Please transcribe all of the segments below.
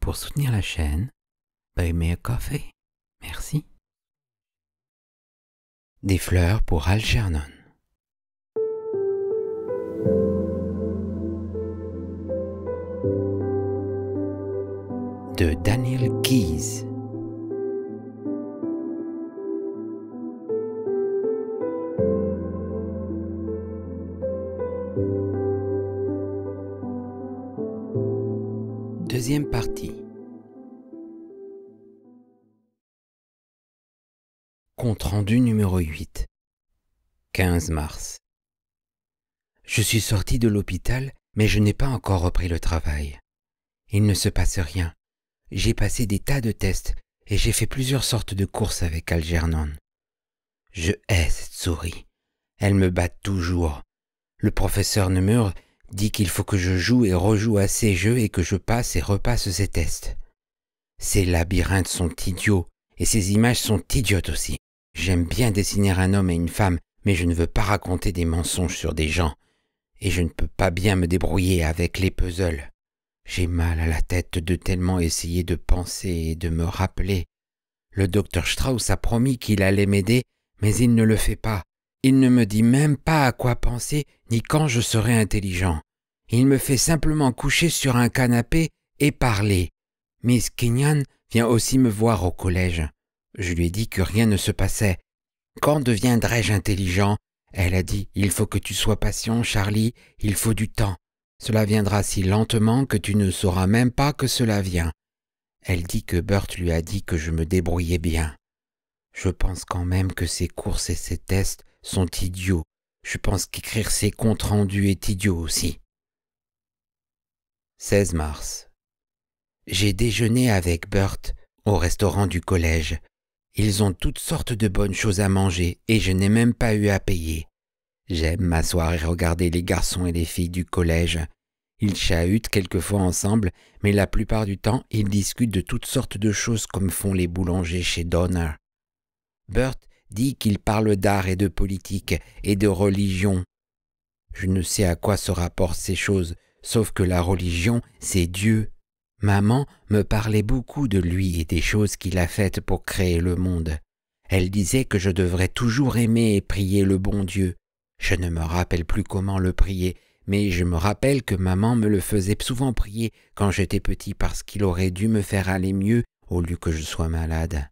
Pour soutenir la chaîne, Buy Me a Coffee. Merci. Des fleurs pour Algernon. De Daniel Keyes. Deuxième partie. Compte rendu numéro 8. 15 mars. Je suis sorti de l'hôpital, mais je n'ai pas encore repris le travail. Il ne se passe rien. J'ai passé des tas de tests et j'ai fait plusieurs sortes de courses avec Algernon. Je hais cette souris. Elle me bat toujours. Le professeur Nemur dit qu'il faut que je joue et rejoue à ces jeux et que je passe et repasse ces tests. Ces labyrinthes sont idiots et ces images sont idiotes aussi. J'aime bien dessiner un homme et une femme, mais je ne veux pas raconter des mensonges sur des gens. Et je ne peux pas bien me débrouiller avec les puzzles. J'ai mal à la tête de tellement essayer de penser et de me rappeler. Le docteur Strauss a promis qu'il allait m'aider, mais il ne le fait pas. Il ne me dit même pas à quoi penser ni quand je serai intelligent. Il me fait simplement coucher sur un canapé et parler. Miss Kenyon vient aussi me voir au collège. Je lui ai dit que rien ne se passait. Quand deviendrai-je intelligent? Elle a dit, il faut que tu sois patient, Charlie, il faut du temps. Cela viendra si lentement que tu ne sauras même pas que cela vient. Elle dit que Burt lui a dit que je me débrouillais bien. Je pense quand même que ces courses et ces tests sont idiots. Je pense qu'écrire ces comptes rendus est idiot aussi. 16 mars. J'ai déjeuné avec Burt au restaurant du collège. Ils ont toutes sortes de bonnes choses à manger et je n'ai même pas eu à payer. J'aime m'asseoir et regarder les garçons et les filles du collège. Ils chahutent quelquefois ensemble, mais la plupart du temps, ils discutent de toutes sortes de choses comme font les boulangers chez Donner. Burt dit qu'il parle d'art et de politique et de religion. Je ne sais à quoi se rapportent ces choses, sauf que la religion, c'est Dieu. Maman me parlait beaucoup de lui et des choses qu'il a faites pour créer le monde. Elle disait que je devrais toujours aimer et prier le bon Dieu. Je ne me rappelle plus comment le prier, mais je me rappelle que maman me le faisait souvent prier quand j'étais petit parce qu'il aurait dû me faire aller mieux au lieu que je sois malade.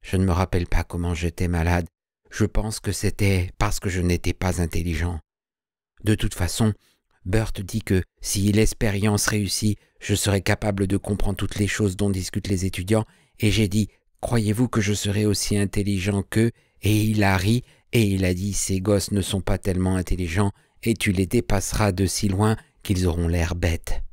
Je ne me rappelle pas comment j'étais malade. Je pense que c'était parce que je n'étais pas intelligent. De toute façon, Burt dit que si l'expérience réussit, je serai capable de comprendre toutes les choses dont discutent les étudiants, et j'ai dit « Croyez-vous que je serai aussi intelligent qu'eux ?» Et il a ri, et il a dit « Ces gosses ne sont pas tellement intelligents, et tu les dépasseras de si loin qu'ils auront l'air bêtes. »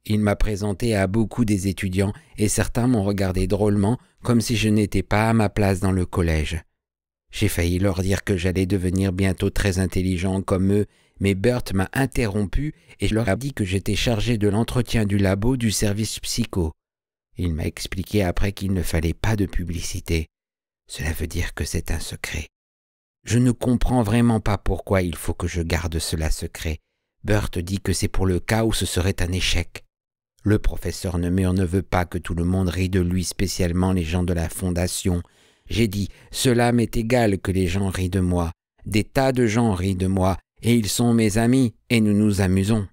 Il m'a présenté à beaucoup des étudiants, et certains m'ont regardé drôlement, comme si je n'étais pas à ma place dans le collège. J'ai failli leur dire que j'allais devenir bientôt très intelligent comme eux, mais Burt m'a interrompu et je leur ai dit que j'étais chargé de l'entretien du labo du service psycho. Il m'a expliqué après qu'il ne fallait pas de publicité. Cela veut dire que c'est un secret. Je ne comprends vraiment pas pourquoi il faut que je garde cela secret. Burt dit que c'est pour le cas où ce serait un échec. Le professeur Nemur ne veut pas que tout le monde rie de lui, spécialement les gens de la fondation. J'ai dit, cela m'est égal que les gens rient de moi. Des tas de gens rient de moi, et ils sont mes amis, et nous nous amusons.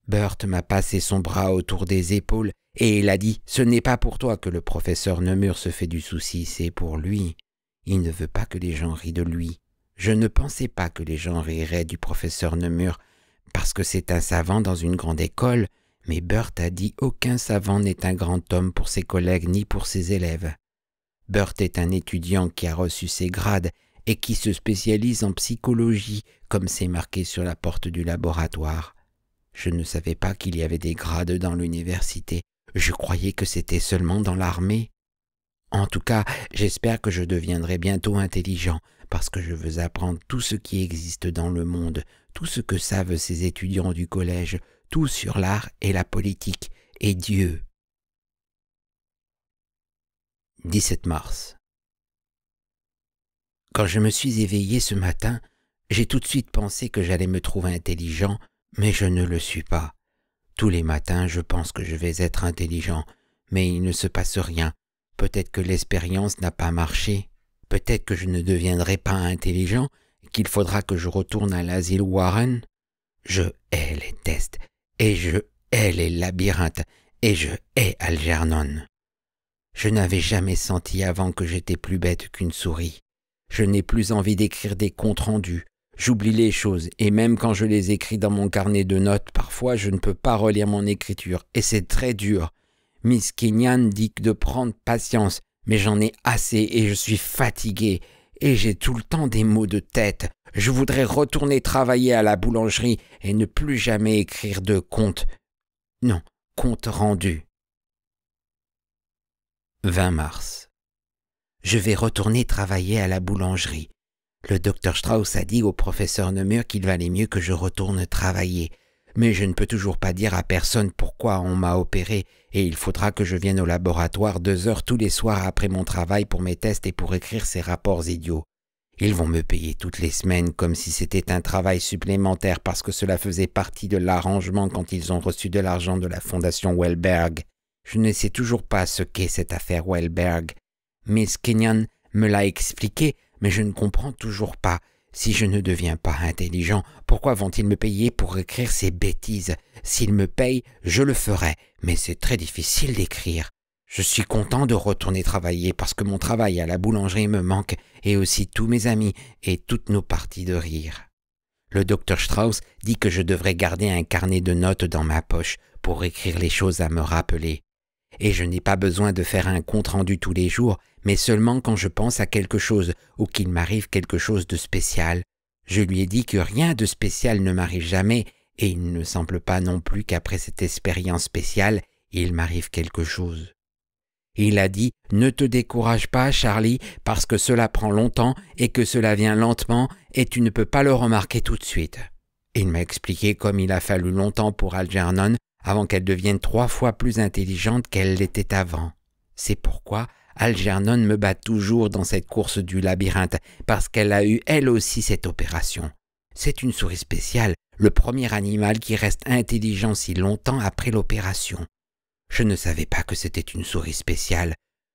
Burt m'a passé son bras autour des épaules, et il a dit, ce n'est pas pour toi que le professeur Nemur se fait du souci, c'est pour lui. Il ne veut pas que les gens rient de lui. Je ne pensais pas que les gens riraient du professeur Nemur, parce que c'est un savant dans une grande école, mais Burt a dit aucun savant n'est un grand homme pour ses collègues ni pour ses élèves. Burt est un étudiant qui a reçu ses grades et qui se spécialise en psychologie, comme c'est marqué sur la porte du laboratoire. Je ne savais pas qu'il y avait des grades dans l'université. Je croyais que c'était seulement dans l'armée. En tout cas, j'espère que je deviendrai bientôt intelligent, parce que je veux apprendre tout ce qui existe dans le monde, tout ce que savent ces étudiants du collège, tout sur l'art et la politique, et Dieu. 17 mars. Quand je me suis éveillé ce matin, j'ai tout de suite pensé que j'allais me trouver intelligent, mais je ne le suis pas. Tous les matins, je pense que je vais être intelligent, mais il ne se passe rien. Peut-être que l'expérience n'a pas marché. Peut-être que je ne deviendrai pas intelligent, qu'il faudra que je retourne à l'asile Warren. Je hais les tests, et je hais les labyrinthes, et je hais Algernon. Je n'avais jamais senti avant que j'étais plus bête qu'une souris. Je n'ai plus envie d'écrire des comptes rendus. J'oublie les choses, et même quand je les écris dans mon carnet de notes, parfois je ne peux pas relire mon écriture, et c'est très dur. Miss Kenyon dit de prendre patience, mais j'en ai assez et je suis fatigué, et j'ai tout le temps des maux de tête. Je voudrais retourner travailler à la boulangerie et ne plus jamais écrire de comptes. Non, compte rendu. 20 mars. Je vais retourner travailler à la boulangerie. Le docteur Strauss a dit au professeur Nemur qu'il valait mieux que je retourne travailler. Mais je ne peux toujours pas dire à personne pourquoi on m'a opéré et il faudra que je vienne au laboratoire 2 heures tous les soirs après mon travail pour mes tests et pour écrire ces rapports idiots. Ils vont me payer toutes les semaines comme si c'était un travail supplémentaire parce que cela faisait partie de l'arrangement quand ils ont reçu de l'argent de la fondation Wellberg. Je ne sais toujours pas ce qu'est cette affaire Wellberg. Miss Kenyon me l'a expliqué, mais je ne comprends toujours pas. Si je ne deviens pas intelligent, pourquoi vont-ils me payer pour écrire ces bêtises? S'ils me payent, je le ferai, mais c'est très difficile d'écrire. Je suis content de retourner travailler parce que mon travail à la boulangerie me manque et aussi tous mes amis et toutes nos parties de rire. Le docteur Strauss dit que je devrais garder un carnet de notes dans ma poche pour écrire les choses à me rappeler. Et je n'ai pas besoin de faire un compte-rendu tous les jours, mais seulement quand je pense à quelque chose ou qu'il m'arrive quelque chose de spécial. Je lui ai dit que rien de spécial ne m'arrive jamais et il ne semble pas non plus qu'après cette expérience spéciale, il m'arrive quelque chose. Il a dit « Ne te décourage pas, Charlie, parce que cela prend longtemps et que cela vient lentement et tu ne peux pas le remarquer tout de suite. » Il m'a expliqué comme il a fallu longtemps pour Algernon avant qu'elle devienne 3 fois plus intelligente qu'elle l'était avant. C'est pourquoi Algernon me bat toujours dans cette course du labyrinthe, parce qu'elle a eu elle aussi cette opération. C'est une souris spéciale, le premier animal qui reste intelligent si longtemps après l'opération. Je ne savais pas que c'était une souris spéciale.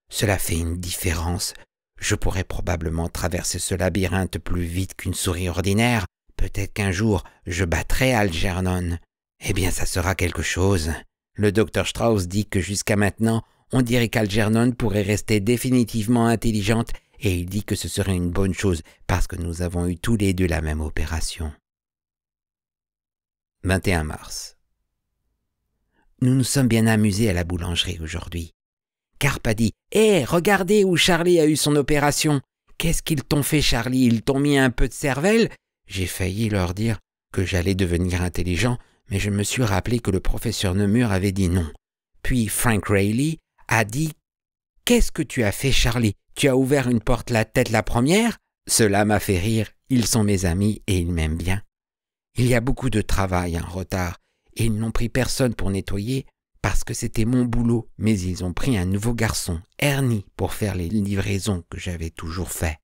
Cela fait une différence. Je pourrais probablement traverser ce labyrinthe plus vite qu'une souris ordinaire. Peut-être qu'un jour, je battrai Algernon. Eh bien, ça sera quelque chose. Le docteur Strauss dit que jusqu'à maintenant, on dirait qu'Algernon pourrait rester définitivement intelligente et il dit que ce serait une bonne chose parce que nous avons eu tous les deux la même opération. 21 mars. Nous nous sommes bien amusés à la boulangerie aujourd'hui. Carp a dit « Hé, regardez où Charlie a eu son opération. Qu'est-ce qu'ils t'ont fait, Charlie? Ils t'ont mis un peu de cervelle ?» J'ai failli leur dire que j'allais devenir intelligent, mais je me suis rappelé que le professeur Nemur avait dit non. Puis Frank Rayleigh a dit « Qu'est-ce que tu as fait, Charlie? Tu as ouvert une porte la tête la première ?» Cela m'a fait rire. Ils sont mes amis et ils m'aiment bien. Il y a beaucoup de travail en retard et ils n'ont pris personne pour nettoyer parce que c'était mon boulot, mais ils ont pris un nouveau garçon, Ernie, pour faire les livraisons que j'avais toujours fait.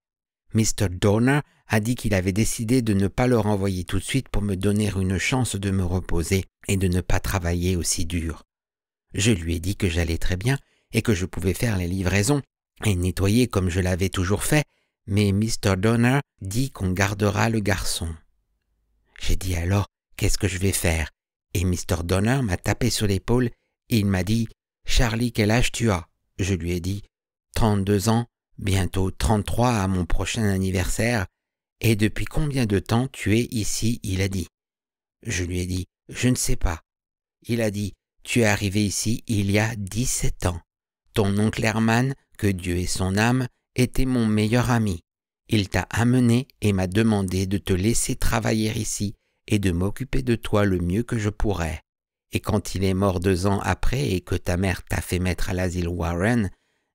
Mr. Donner a dit qu'il avait décidé de ne pas le renvoyer tout de suite pour me donner une chance de me reposer et de ne pas travailler aussi dur. Je lui ai dit que j'allais très bien et que je pouvais faire les livraisons et nettoyer comme je l'avais toujours fait, mais Mr. Donner dit qu'on gardera le garçon. J'ai dit alors « Qu'est-ce que je vais faire ?» Et Mr. Donner m'a tapé sur l'épaule et il m'a dit « Charlie, quel âge tu as ?» Je lui ai dit « 32 ans, bientôt 33 à mon prochain anniversaire. Et depuis combien de temps tu es ici ?» Il a dit. Je lui ai dit « Je ne sais pas. » Il a dit « Tu es arrivé ici il y a 17 ans. Ton oncle Herman, que Dieu ait son âme, était mon meilleur ami. Il t'a amené et m'a demandé de te laisser travailler ici et de m'occuper de toi le mieux que je pourrais. Et quand il est mort 2 ans après et que ta mère t'a fait mettre à l'asile Warren,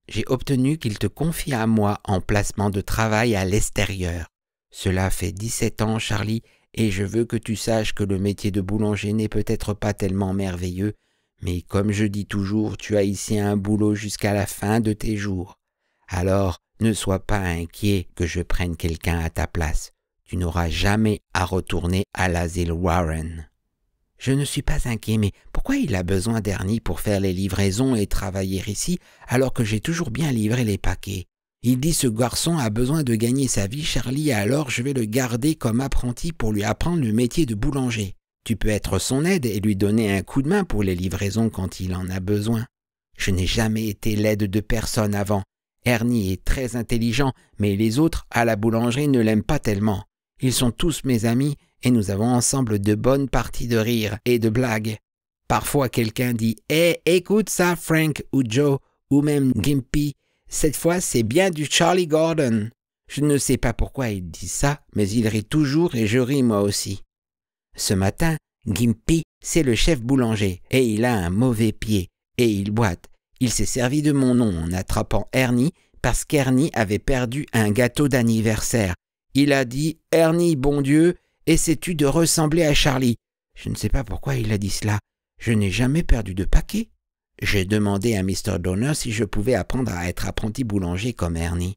j'ai obtenu qu'il te confie à moi en placement de travail à l'extérieur. Cela fait 17 ans, Charlie, et je veux que tu saches que le métier de boulanger n'est peut-être pas tellement merveilleux, mais comme je dis toujours, tu as ici un boulot jusqu'à la fin de tes jours. Alors, ne sois pas inquiet que je prenne quelqu'un à ta place. Tu n'auras jamais à retourner à l'asile Warren. Je ne suis pas inquiet, mais pourquoi il a besoin d'Ernie pour faire les livraisons et travailler ici, alors que j'ai toujours bien livré les paquets? Il dit ce garçon a besoin de gagner sa vie, Charlie, alors je vais le garder comme apprenti pour lui apprendre le métier de boulanger. Tu peux être son aide et lui donner un coup de main pour les livraisons quand il en a besoin. Je n'ai jamais été l'aide de personne avant. Ernie est très intelligent, mais les autres à la boulangerie ne l'aiment pas tellement. Ils sont tous mes amis et nous avons ensemble de bonnes parties de rire et de blagues. Parfois quelqu'un dit « Hé, écoute ça, Frank ou Joe, ou même Gimpy, cette fois c'est bien du Charlie Gordon. » Je ne sais pas pourquoi il dit ça, mais il rit toujours et je ris moi aussi. Ce matin, Gimpy, c'est le chef boulanger et il a un mauvais pied et il boite. Il s'est servi de mon nom en attrapant Ernie parce qu'Ernie avait perdu un gâteau d'anniversaire. Il a dit « Ernie, bon Dieu, essaies-tu de ressembler à Charlie ?» Je ne sais pas pourquoi il a dit cela. Je n'ai jamais perdu de paquet. J'ai demandé à Mr. Donner si je pouvais apprendre à être apprenti boulanger comme Ernie.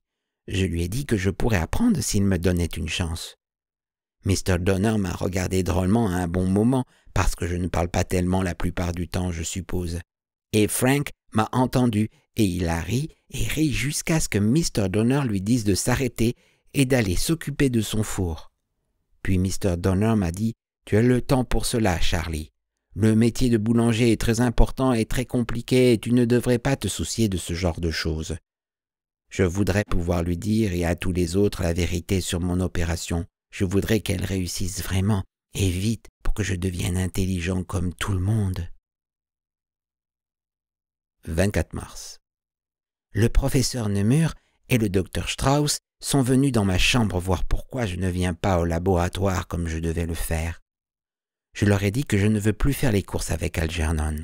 Je lui ai dit que je pourrais apprendre s'il me donnait une chance. Mr. Donner m'a regardé drôlement à un bon moment parce que je ne parle pas tellement la plupart du temps, je suppose. Et Frank m'a entendu et il a ri et ri jusqu'à ce que Mr. Donner lui dise de s'arrêter et d'aller s'occuper de son four. Puis Mr. Donner m'a dit « Tu as le temps pour cela, Charlie. Le métier de boulanger est très important et très compliqué et tu ne devrais pas te soucier de ce genre de choses. » Je voudrais pouvoir lui dire et à tous les autres la vérité sur mon opération. Je voudrais qu'elle réussisse vraiment et vite pour que je devienne intelligent comme tout le monde. 24 mars. Le professeur Nemur et le docteur Strauss sont venus dans ma chambre voir pourquoi je ne viens pas au laboratoire comme je devais le faire. Je leur ai dit que je ne veux plus faire les courses avec Algernon.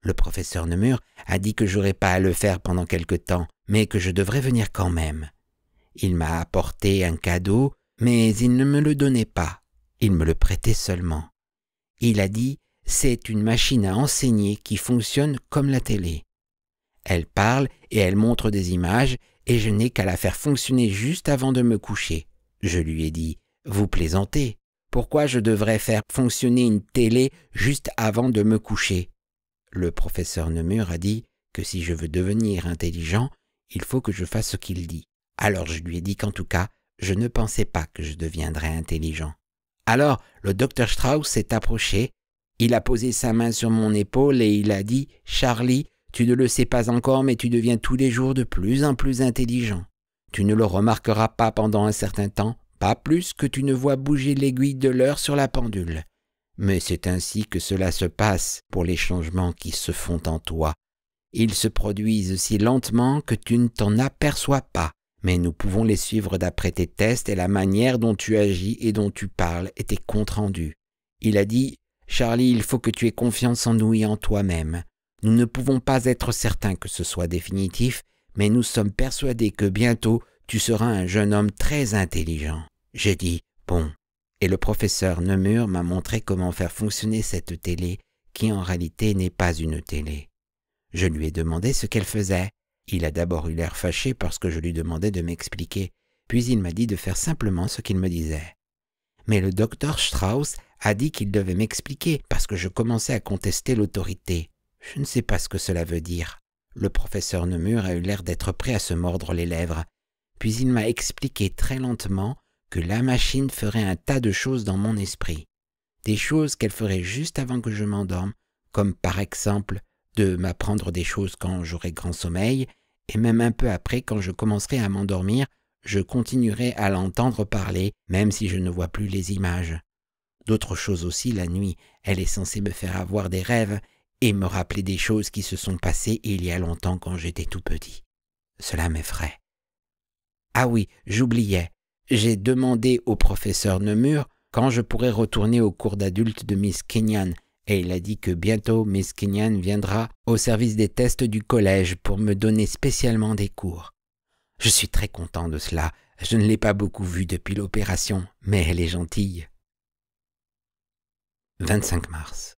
Le professeur Nemur a dit que j'aurais pas à le faire pendant quelque temps, mais que je devrais venir quand même. Il m'a apporté un cadeau, mais il ne me le donnait pas, il me le prêtait seulement. Il a dit « C'est une machine à enseigner qui fonctionne comme la télé. Elle parle et elle montre des images et je n'ai qu'à la faire fonctionner juste avant de me coucher. » Je lui ai dit « Vous plaisantez, pourquoi je devrais faire fonctionner une télé juste avant de me coucher ?» Le professeur Nemur a dit que si je veux devenir intelligent, il faut que je fasse ce qu'il dit. Alors je lui ai dit qu'en tout cas, je ne pensais pas que je deviendrais intelligent. Alors le docteur Strauss s'est approché, il a posé sa main sur mon épaule et il a dit « Charlie, tu ne le sais pas encore, mais tu deviens tous les jours de plus en plus intelligent. Tu ne le remarqueras pas pendant un certain temps, pas plus que tu ne vois bouger l'aiguille de l'heure sur la pendule. Mais c'est ainsi que cela se passe pour les changements qui se font en toi. Ils se produisent si lentement que tu ne t'en aperçois pas, mais nous pouvons les suivre d'après tes tests et la manière dont tu agis et dont tu parles et tes comptes rendus. » Il a dit « Charlie, il faut que tu aies confiance en nous et en toi-même. Nous ne pouvons pas être certains que ce soit définitif, mais nous sommes persuadés que bientôt tu seras un jeune homme très intelligent. » J'ai dit « Bon. » Et le professeur Nemur m'a montré comment faire fonctionner cette télé, qui en réalité n'est pas une télé. Je lui ai demandé ce qu'elle faisait. Il a d'abord eu l'air fâché parce que je lui demandais de m'expliquer, puis il m'a dit de faire simplement ce qu'il me disait. Mais le docteur Strauss a dit qu'il devait m'expliquer parce que je commençais à contester l'autorité. Je ne sais pas ce que cela veut dire. Le professeur Nemur a eu l'air d'être prêt à se mordre les lèvres. Puis il m'a expliqué très lentement que la machine ferait un tas de choses dans mon esprit. Des choses qu'elle ferait juste avant que je m'endorme, comme par exemple de m'apprendre des choses quand j'aurai grand sommeil, et même un peu après, quand je commencerai à m'endormir, je continuerai à l'entendre parler, même si je ne vois plus les images. D'autres choses aussi la nuit, elle est censée me faire avoir des rêves et me rappeler des choses qui se sont passées il y a longtemps quand j'étais tout petit. Cela m'effraie. Ah oui, j'oubliais. J'ai demandé au professeur Nemur quand je pourrais retourner au cours d'adultes de Miss Kenyon, et il a dit que bientôt Miss Kenyon viendra au service des tests du collège pour me donner spécialement des cours. Je suis très content de cela. Je ne l'ai pas beaucoup vue depuis l'opération, mais elle est gentille. 25 mars.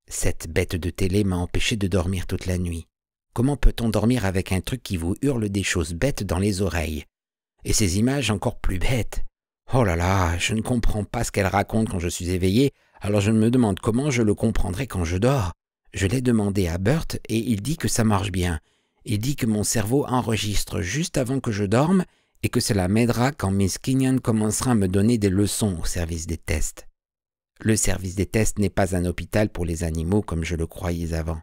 Cette bête de télé m'a empêché de dormir toute la nuit. Comment peut-on dormir avec un truc qui vous hurle des choses bêtes dans les oreilles? Et ces images encore plus bêtes. Oh là là, je ne comprends pas ce qu'elle raconte quand je suis éveillé, Alors je me demande comment je le comprendrai quand je dors. Je l'ai demandé à Burt et il dit que ça marche bien. Il dit que mon cerveau enregistre juste avant que je dorme et que cela m'aidera quand Miss Kenyon commencera à me donner des leçons au service des tests. Le service des tests n'est pas un hôpital pour les animaux comme je le croyais avant.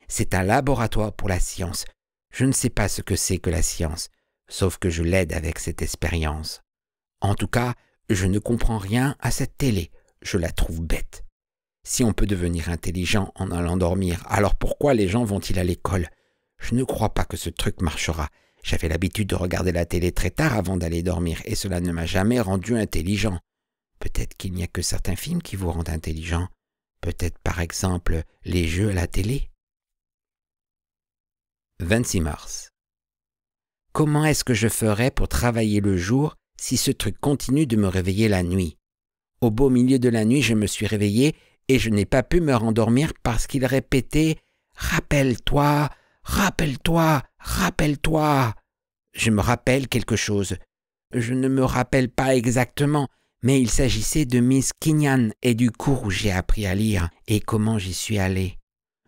C'est un laboratoire pour la science. Je ne sais pas ce que c'est que la science, sauf que je l'aide avec cette expérience. En tout cas, je ne comprends rien à cette télé. Je la trouve bête. Si on peut devenir intelligent en allant dormir, alors pourquoi les gens vont-ils à l'école? Je ne crois pas que ce truc marchera. J'avais l'habitude de regarder la télé très tard avant d'aller dormir et cela ne m'a jamais rendu intelligent. Peut-être qu'il n'y a que certains films qui vous rendent intelligent. Peut-être par exemple les jeux à la télé. 26 mars. Comment est-ce que je ferais pour travailler le jour si ce truc continue de me réveiller la nuit? Au beau milieu de la nuit, je me suis réveillé et je n'ai pas pu me rendormir parce qu'il répétait « Rappelle-toi, rappelle-toi, rappelle-toi ». Je me rappelle quelque chose. Je ne me rappelle pas exactement, mais il s'agissait de Miss Kenyon et du cours où j'ai appris à lire et comment j'y suis allé.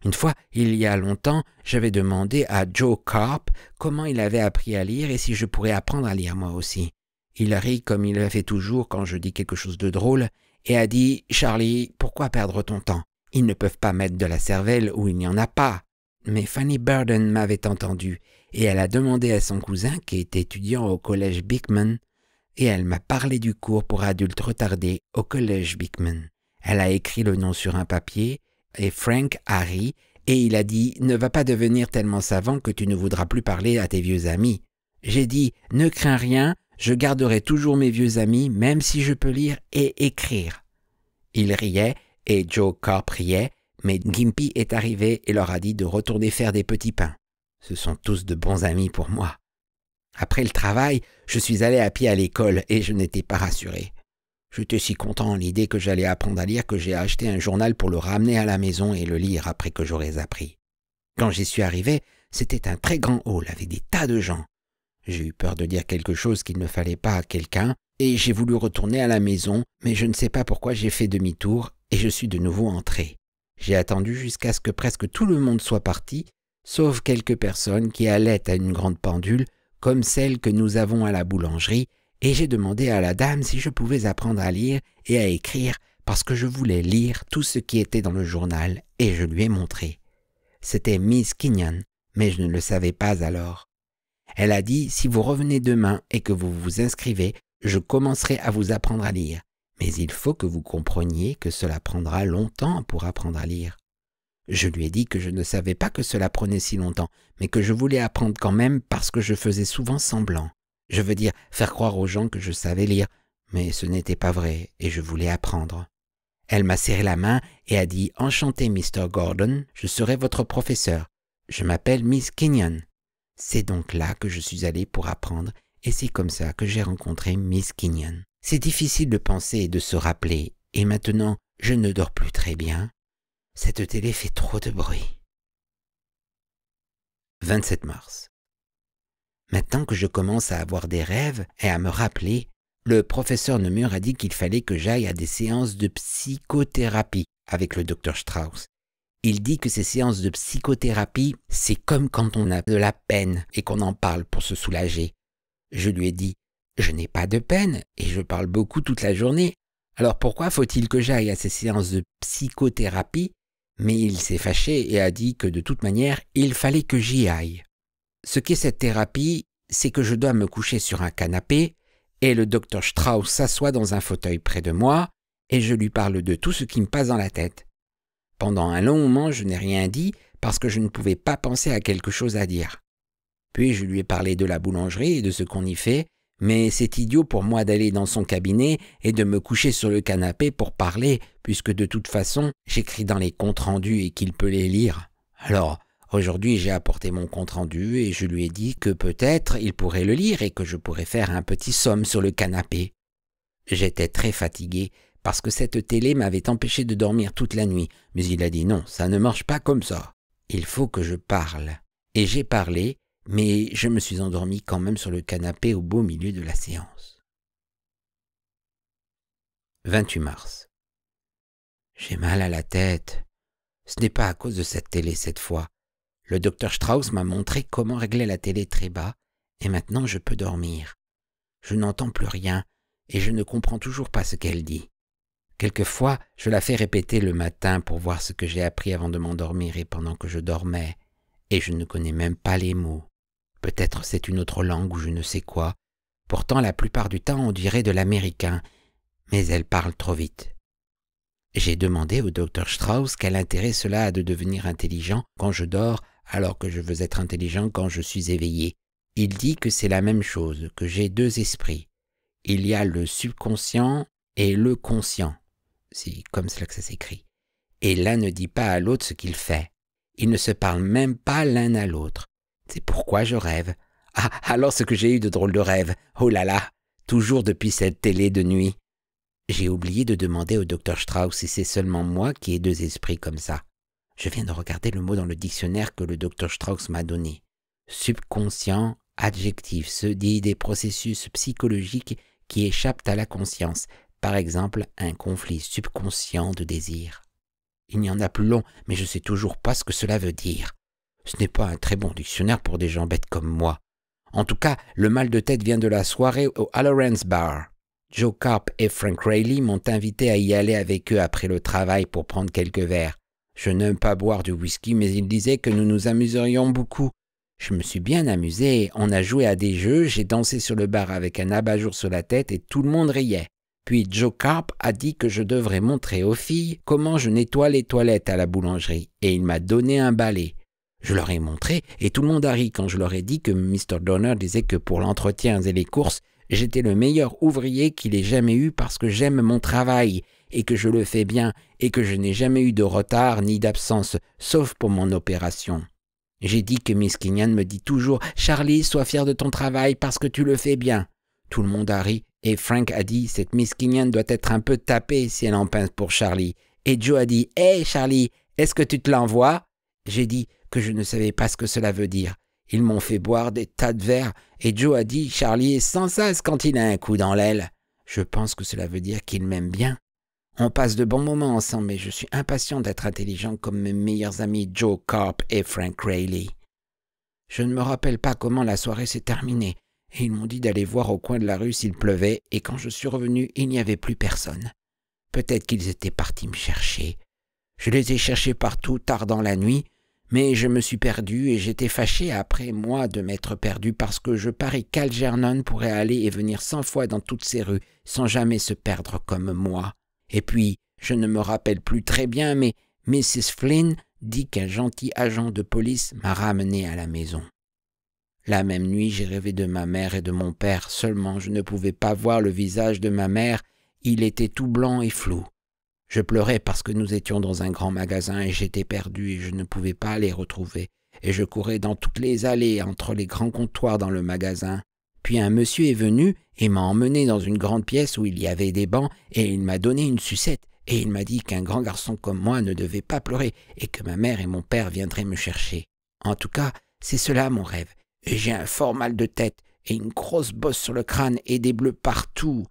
Une fois, il y a longtemps, j'avais demandé à Joe Carp comment il avait appris à lire et si je pourrais apprendre à lire moi aussi. Il rit comme il le fait toujours quand je dis quelque chose de drôle et a dit « Charlie, pourquoi perdre ton temps? Ils ne peuvent pas mettre de la cervelle où il n'y en a pas. » Mais Fanny Burden m'avait entendu et elle a demandé à son cousin qui est étudiant au collège Beekman et elle m'a parlé du cours pour adultes retardés au collège Beekman. Elle a écrit le nom sur un papier et Frank a ri et il a dit « Ne va pas devenir tellement savant que tu ne voudras plus parler à tes vieux amis. » J'ai dit « Ne crains rien, je garderai toujours mes vieux amis même si je peux lire et écrire. » Il riait et Joe Carp riait, mais Gimpy est arrivé et leur a dit de retourner faire des petits pains. Ce sont tous de bons amis pour moi. Après le travail, je suis allé à pied à l'école et je n'étais pas rassuré. J'étais si content à l'idée que j'allais apprendre à lire que j'ai acheté un journal pour le ramener à la maison et le lire après que j'aurais appris. Quand j'y suis arrivé, c'était un très grand hall avec des tas de gens. J'ai eu peur de dire quelque chose qu'il ne fallait pas à quelqu'un et j'ai voulu retourner à la maison, mais je ne sais pas pourquoi j'ai fait demi-tour et je suis de nouveau entré. J'ai attendu jusqu'à ce que presque tout le monde soit parti, sauf quelques personnes qui allaient à une grande pendule comme celle que nous avons à la boulangerie, et j'ai demandé à la dame si je pouvais apprendre à lire et à écrire parce que je voulais lire tout ce qui était dans le journal et je lui ai montré. C'était Miss Kenyon, mais je ne le savais pas alors. Elle a dit « Si vous revenez demain et que vous vous inscrivez, je commencerai à vous apprendre à lire. Mais il faut que vous compreniez que cela prendra longtemps pour apprendre à lire. » Je lui ai dit que je ne savais pas que cela prenait si longtemps, mais que je voulais apprendre quand même parce que je faisais souvent semblant. Je veux dire, faire croire aux gens que je savais lire, mais ce n'était pas vrai et je voulais apprendre. Elle m'a serré la main et a dit « Enchanté, Mr. Gordon, je serai votre professeur. Je m'appelle Miss Kenyon. » C'est donc là que je suis allé pour apprendre et c'est comme ça que j'ai rencontré Miss Kenyon. C'est difficile de penser et de se rappeler, et maintenant, je ne dors plus très bien. Cette télé fait trop de bruit. 27 mars. Maintenant que je commence à avoir des rêves et à me rappeler, le professeur Nemur a dit qu'il fallait que j'aille à des séances de psychothérapie avec le Dr Strauss. Il dit que ces séances de psychothérapie, c'est comme quand on a de la peine et qu'on en parle pour se soulager. Je lui ai dit « Je n'ai pas de peine et je parle beaucoup toute la journée. Alors pourquoi faut-il que j'aille à ces séances de psychothérapie ?» Mais il s'est fâché et a dit que de toute manière, il fallait que j'y aille. Ce qu'est cette thérapie, c'est que je dois me coucher sur un canapé et le Dr Strauss s'assoit dans un fauteuil près de moi et je lui parle de tout ce qui me passe dans la tête. Pendant un long moment, je n'ai rien dit parce que je ne pouvais pas penser à quelque chose à dire. Puis je lui ai parlé de la boulangerie et de ce qu'on y fait, mais c'est idiot pour moi d'aller dans son cabinet et de me coucher sur le canapé pour parler, puisque de toute façon, j'écris dans les comptes rendus et qu'il peut les lire. Alors, aujourd'hui, j'ai apporté mon compte rendu et je lui ai dit que peut-être il pourrait le lire et que je pourrais faire un petit somme sur le canapé. J'étais très fatigué parce que cette télé m'avait empêché de dormir toute la nuit, mais il a dit non, ça ne marche pas comme ça. Il faut que je parle. Et j'ai parlé, mais je me suis endormi quand même sur le canapé au beau milieu de la séance. 28 mars. J'ai mal à la tête. Ce n'est pas à cause de cette télé cette fois. Le docteur Strauss m'a montré comment régler la télé très bas, et maintenant je peux dormir. Je n'entends plus rien, et je ne comprends toujours pas ce qu'elle dit. Quelquefois, je la fais répéter le matin pour voir ce que j'ai appris avant de m'endormir et pendant que je dormais, et je ne connais même pas les mots. Peut-être c'est une autre langue ou je ne sais quoi. Pourtant, la plupart du temps, on dirait de l'américain, mais elle parle trop vite. J'ai demandé au docteur Strauss quel intérêt cela a de devenir intelligent quand je dors alors que je veux être intelligent quand je suis éveillé. Il dit que c'est la même chose, que j'ai deux esprits. Il y a le subconscient et le conscient. C'est comme cela que ça s'écrit. Et l'un ne dit pas à l'autre ce qu'il fait. Ils ne se parlent même pas l'un à l'autre. C'est pourquoi je rêve. Ah, alors ce que j'ai eu de drôles de rêves. Oh là là, toujours depuis cette télé de nuit. J'ai oublié de demander au docteur Strauss si c'est seulement moi qui ai deux esprits comme ça. Je viens de regarder le mot dans le dictionnaire que le docteur Strauss m'a donné. Subconscient, adjectif, se dit des processus psychologiques qui échappent à la conscience. Par exemple, un conflit subconscient de désir. Il n'y en a plus long, mais je ne sais toujours pas ce que cela veut dire. Ce n'est pas un très bon dictionnaire pour des gens bêtes comme moi. En tout cas, le mal de tête vient de la soirée au Halloran's Bar. Joe Carp et Frank Reilly m'ont invité à y aller avec eux après le travail pour prendre quelques verres. Je n'aime pas boire du whisky, mais ils disaient que nous nous amuserions beaucoup. Je me suis bien amusé, on a joué à des jeux, j'ai dansé sur le bar avec un abat-jour sur la tête et tout le monde riait. Puis Joe Carp a dit que je devrais montrer aux filles comment je nettoie les toilettes à la boulangerie, et il m'a donné un balai. Je leur ai montré, et tout le monde a ri quand je leur ai dit que Mr. Donner disait que pour l'entretien et les courses, j'étais le meilleur ouvrier qu'il ait jamais eu parce que j'aime mon travail, et que je le fais bien, et que je n'ai jamais eu de retard ni d'absence, sauf pour mon opération. J'ai dit que Miss Kenyon me dit toujours « Charlie, sois fier de ton travail parce que tu le fais bien ». Tout le monde a ri, et Frank a dit « Cette Miss Kenyon doit être un peu tapée si elle en pince pour Charlie ». Et Joe a dit « Hey Charlie, est-ce que tu te l'envoies ?» J'ai dit que je ne savais pas ce que cela veut dire. Ils m'ont fait boire des tas de verres, et Joe a dit « Charlie est sans cesse quand il a un coup dans l'aile ». Je pense que cela veut dire qu'il m'aime bien. On passe de bons moments ensemble, mais je suis impatient d'être intelligent comme mes meilleurs amis Joe Carp et Frank Reilly. Je ne me rappelle pas comment la soirée s'est terminée, et ils m'ont dit d'aller voir au coin de la rue s'il pleuvait, et quand je suis revenu, il n'y avait plus personne. Peut-être qu'ils étaient partis me chercher. Je les ai cherchés partout tard dans la nuit, mais je me suis perdu et j'étais fâché après moi de m'être perdu parce que je parie qu'Algernon pourrait aller et venir 100 fois dans toutes ces rues sans jamais se perdre comme moi. Et puis, je ne me rappelle plus très bien, mais Mrs. Flynn dit qu'un gentil agent de police m'a ramené à la maison. La même nuit, j'ai rêvé de ma mère et de mon père, seulement je ne pouvais pas voir le visage de ma mère, il était tout blanc et flou. Je pleurais parce que nous étions dans un grand magasin et j'étais perdu et je ne pouvais pas les retrouver. Et je courais dans toutes les allées entre les grands comptoirs dans le magasin. Puis un monsieur est venu et m'a emmené dans une grande pièce où il y avait des bancs et il m'a donné une sucette. Et il m'a dit qu'un grand garçon comme moi ne devait pas pleurer et que ma mère et mon père viendraient me chercher. En tout cas, c'est cela mon rêve. Et j'ai un fort mal de tête et une grosse bosse sur le crâne et des bleus partout.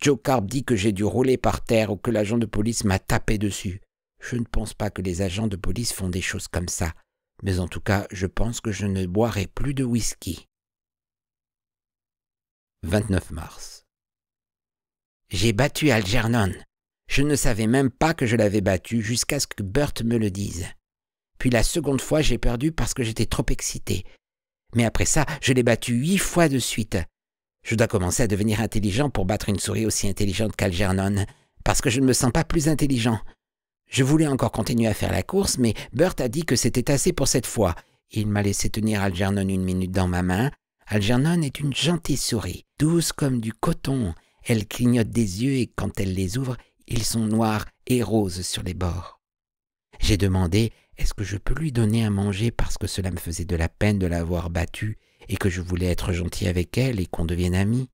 Joe Carp dit que j'ai dû rouler par terre ou que l'agent de police m'a tapé dessus. Je ne pense pas que les agents de police font des choses comme ça, mais en tout cas, je pense que je ne boirai plus de whisky. 29 mars. J'ai battu Algernon. Je ne savais même pas que je l'avais battu jusqu'à ce que Burt me le dise. Puis la seconde fois, j'ai perdu parce que j'étais trop excité. Mais après ça, je l'ai battu 8 fois de suite. Je dois commencer à devenir intelligent pour battre une souris aussi intelligente qu'Algernon, parce que je ne me sens pas plus intelligent. Je voulais encore continuer à faire la course, mais Burt a dit que c'était assez pour cette fois. Il m'a laissé tenir Algernon 1 minute dans ma main. Algernon est une gentille souris, douce comme du coton. Elle clignote des yeux et quand elle les ouvre, ils sont noirs et roses sur les bords. J'ai demandé « Est-ce que je peux lui donner à manger parce que cela me faisait de la peine de l'avoir battue et que je voulais être gentil avec elle et qu'on devienne amis ?»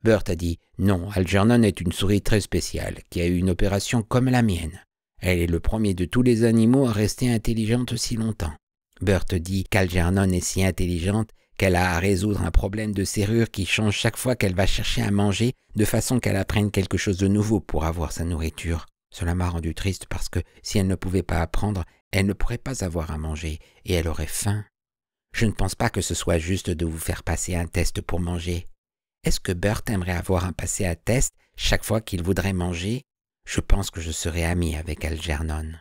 Burt a dit « Non, Algernon est une souris très spéciale qui a eu une opération comme la mienne. Elle est le premier de tous les animaux à rester intelligente si longtemps. » Burt dit qu'Algernon est si intelligente qu'elle a à résoudre un problème de serrure qui change chaque fois qu'elle va chercher à manger de façon qu'elle apprenne quelque chose de nouveau pour avoir sa nourriture. Cela m'a rendu triste parce que si elle ne pouvait pas apprendre, elle ne pourrait pas avoir à manger et elle aurait faim. Je ne pense pas que ce soit juste de vous faire passer un test pour manger. Est-ce que Bert aimerait avoir un passé à test chaque fois qu'il voudrait manger? Je pense que je serais ami avec Algernon.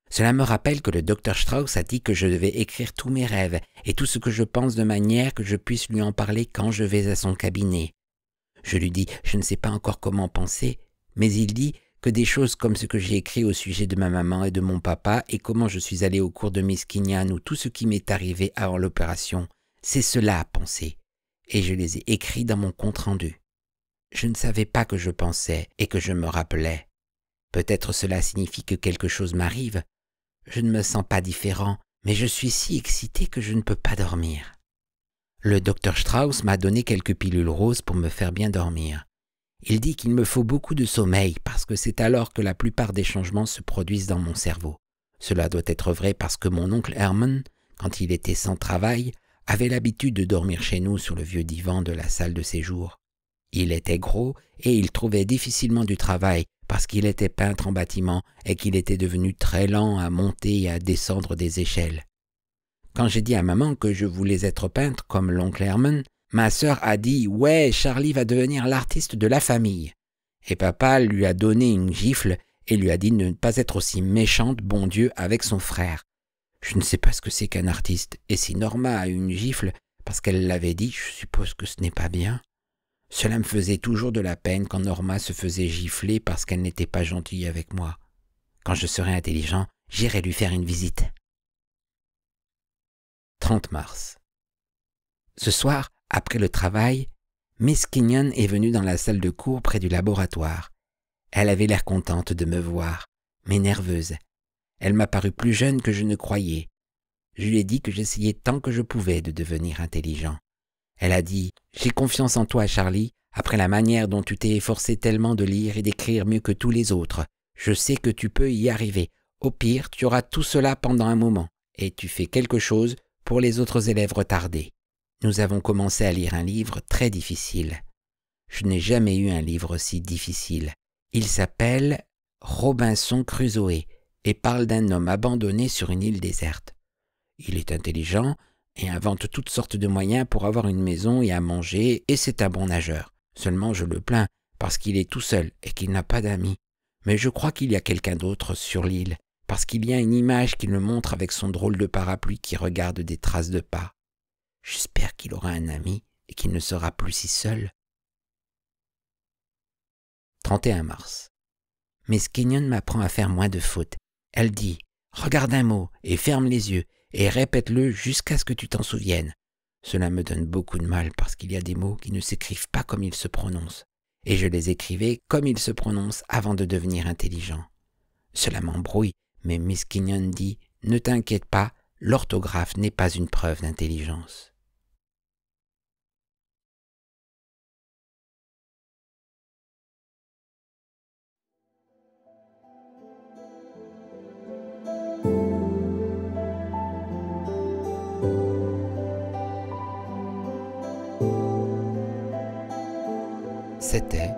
Cela me rappelle que le docteur Strauss a dit que je devais écrire tous mes rêves et tout ce que je pense de manière que je puisse lui en parler quand je vais à son cabinet. Je lui dis, je ne sais pas encore comment penser, mais il dit que des choses comme ce que j'ai écrit au sujet de ma maman et de mon papa et comment je suis allé au cours de Miss Kinyan ou tout ce qui m'est arrivé avant l'opération, c'est cela à penser, et je les ai écrits dans mon compte-rendu. Je ne savais pas que je pensais et que je me rappelais. Peut-être cela signifie que quelque chose m'arrive. Je ne me sens pas différent, mais je suis si excité que je ne peux pas dormir. Le docteur Strauss m'a donné quelques pilules roses pour me faire bien dormir. Il dit qu'il me faut beaucoup de sommeil parce que c'est alors que la plupart des changements se produisent dans mon cerveau. Cela doit être vrai parce que mon oncle Herman, quand il était sans travail, avait l'habitude de dormir chez nous sur le vieux divan de la salle de séjour. Il était gros et il trouvait difficilement du travail parce qu'il était peintre en bâtiment et qu'il était devenu très lent à monter et à descendre des échelles. Quand j'ai dit à maman que je voulais être peintre comme l'oncle Herman, ma sœur a dit « Ouais, Charlie va devenir l'artiste de la famille ». Et papa lui a donné une gifle et lui a dit de ne pas être aussi méchante, bon Dieu, avec son frère. Je ne sais pas ce que c'est qu'un artiste, et si Norma a eu une gifle parce qu'elle l'avait dit, je suppose que ce n'est pas bien. Cela me faisait toujours de la peine quand Norma se faisait gifler parce qu'elle n'était pas gentille avec moi. Quand je serai intelligent, j'irai lui faire une visite. 30 mars. Ce soir, après le travail, Miss Kinyan est venue dans la salle de cours près du laboratoire. Elle avait l'air contente de me voir, mais nerveuse. Elle m'a paru plus jeune que je ne croyais. Je lui ai dit que j'essayais tant que je pouvais de devenir intelligent. Elle a dit « J'ai confiance en toi, Charlie, après la manière dont tu t'es efforcé tellement de lire et d'écrire mieux que tous les autres. Je sais que tu peux y arriver. Au pire, tu auras tout cela pendant un moment, et tu fais quelque chose pour les autres élèves retardés. » Nous avons commencé à lire un livre très difficile. Je n'ai jamais eu un livre si difficile. Il s'appelle « Robinson Crusoe » et parle d'un homme abandonné sur une île déserte. Il est intelligent et invente toutes sortes de moyens pour avoir une maison et à manger, et c'est un bon nageur. Seulement je le plains parce qu'il est tout seul et qu'il n'a pas d'amis. Mais je crois qu'il y a quelqu'un d'autre sur l'île, parce qu'il y a une image qu'il me montre avec son drôle de parapluie qui regarde des traces de pas. J'espère qu'il aura un ami et qu'il ne sera plus si seul. 31 mars. Miss Kinyan m'apprend à faire moins de fautes. Elle dit « Regarde un mot et ferme les yeux et répète-le jusqu'à ce que tu t'en souviennes. » Cela me donne beaucoup de mal parce qu'il y a des mots qui ne s'écrivent pas comme ils se prononcent. Et je les écrivais comme ils se prononcent avant de devenir intelligent. Cela m'embrouille, mais Miss Kinyan dit « Ne t'inquiète pas, l'orthographe n'est pas une preuve d'intelligence. » C'était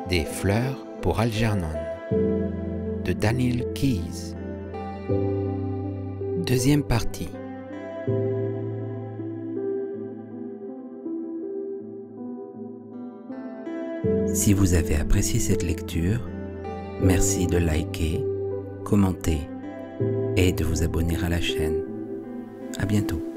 Des fleurs pour Algernon de Daniel Keyes. Deuxième partie. Si vous avez apprécié cette lecture, merci de liker, commenter et de vous abonner à la chaîne. À bientôt.